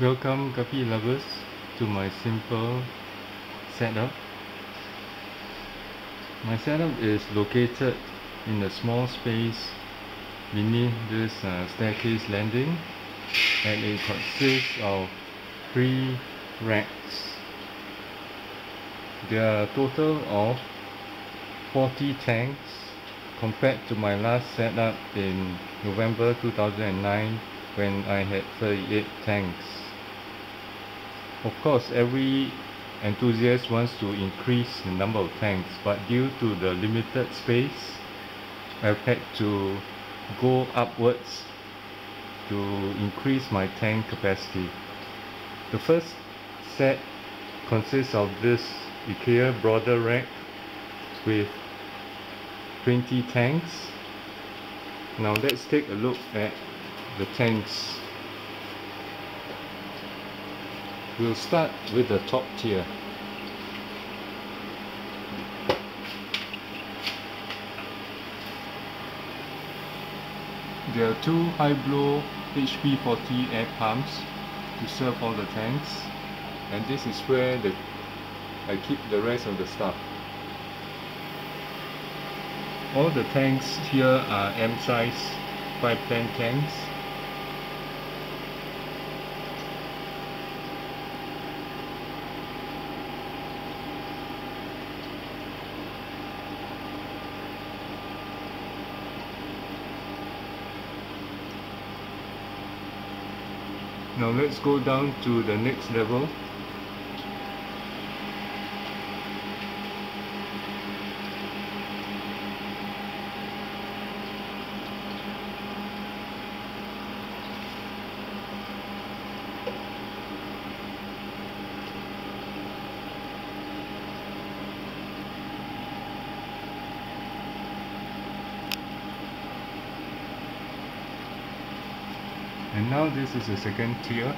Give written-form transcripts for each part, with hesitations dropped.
Welcome Guppy lovers to my simple setup. My setup is located in a small space beneath this staircase landing, and it consists of 3 racks. There are a total of 40 tanks compared to my last setup in November 2009 when I had 38 tanks. Of course, every enthusiast wants to increase the number of tanks, but due to the limited space, I've had to go upwards to increase my tank capacity. The first set consists of this IKEA broader rack with 20 tanks. Now let's take a look at the tanks. We'll start with the top tier. There are 2 high-blow HP40 air pumps to serve all the tanks, and this is where I keep the rest of the stuff. All the tanks here are M-size 510 tanks. Now let's go down to the next level. And now this is the second tier.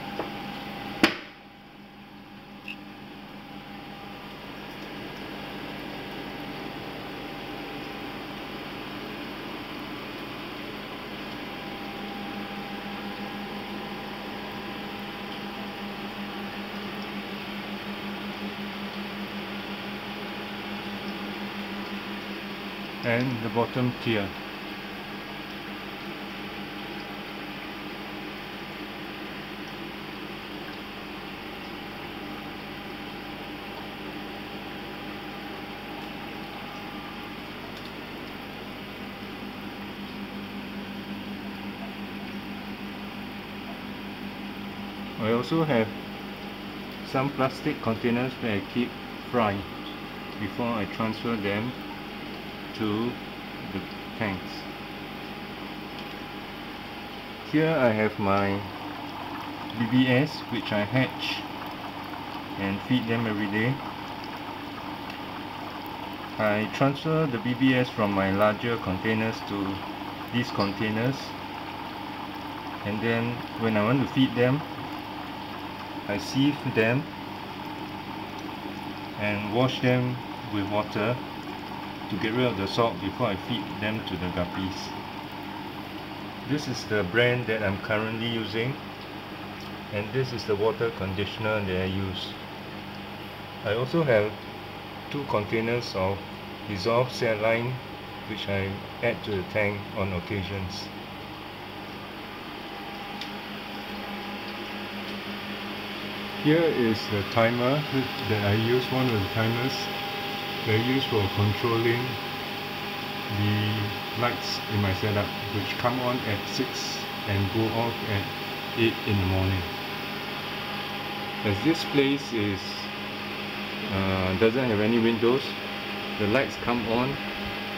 And the bottom tier. I also have some plastic containers where I keep fry before I transfer them to the tanks. Here I have my BBS, which I hatch and feed them every day. I transfer the BBS from my larger containers to these containers, and then when I want to feed them, I sieve them and wash them with water to get rid of the salt before I feed them to the guppies. This is the brand that I'm currently using, and this is the water conditioner that I use. I also have 2 containers of dissolved saline which I add to the tank on occasions. Here is the timer that I use, one of the timers that I use for controlling the lights in my setup, which come on at 6 and go off at 8 in the morning. As this place doesn't have any windows, the lights come on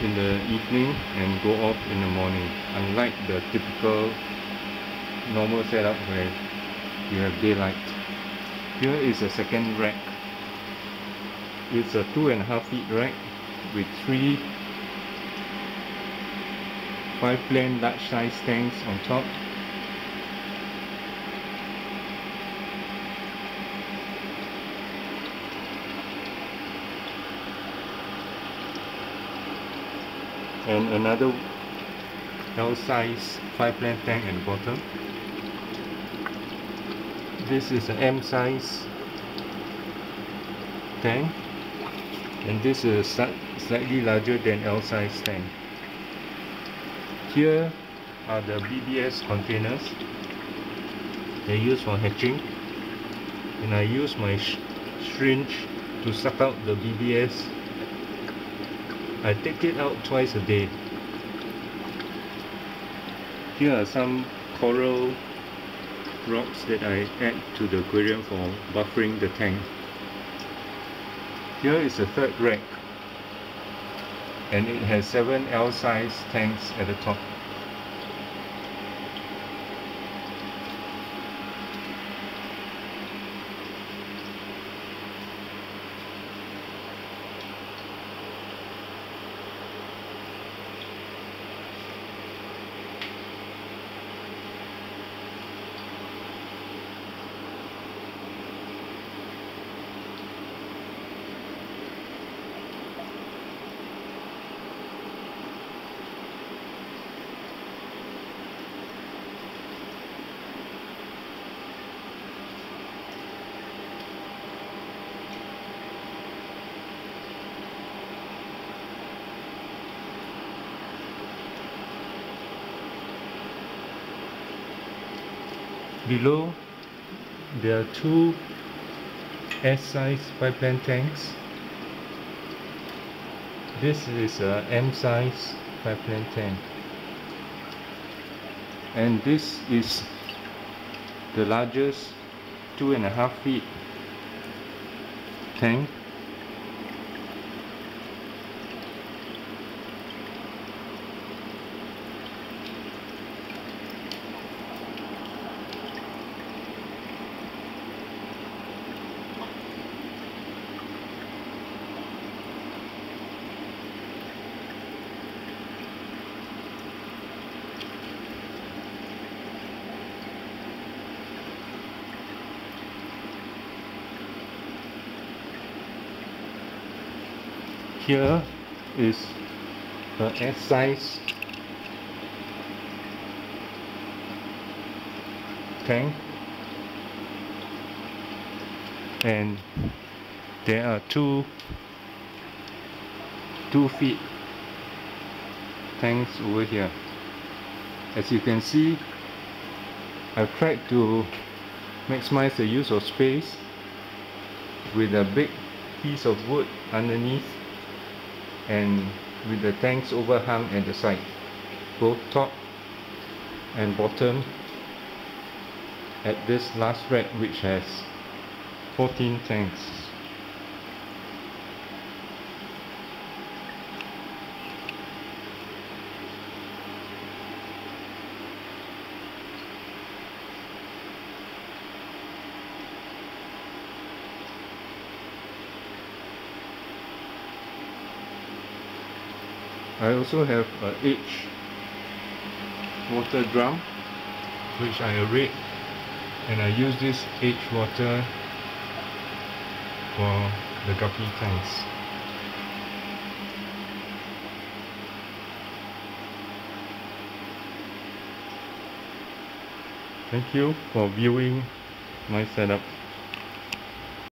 in the evening and go off in the morning, unlike the typical normal setup where you have daylight. Here is a second rack. It's a 2.5 feet rack with 3 5-plane large size tanks on top. And another L size 5-plane tank at the bottom. This is an M size tank, and this is slightly larger than L size tank. Here are the BBS containers they use for hatching, and I use my syringe to suck out the BBS. I take it out twice a day. Here are some coral rocks that I add to the aquarium for buffering the tank. Here is a third rack, and it has 7 L size tanks at the top. Below, there are 2 S-size pipeline tanks. This is a M-size pipeline tank, and this is the largest 2.5 feet tank. Here is a S-size tank, and there are 2 feet tanks over here. As you can see, I've tried to maximize the use of space with a big piece of wood underneath, and with the tanks overhung at the side, both top and bottom, at this last rack, which has 14 tanks. I also have a H water drum which I aerate, and I use this H water for the guppy tanks. Thank you for viewing my setup.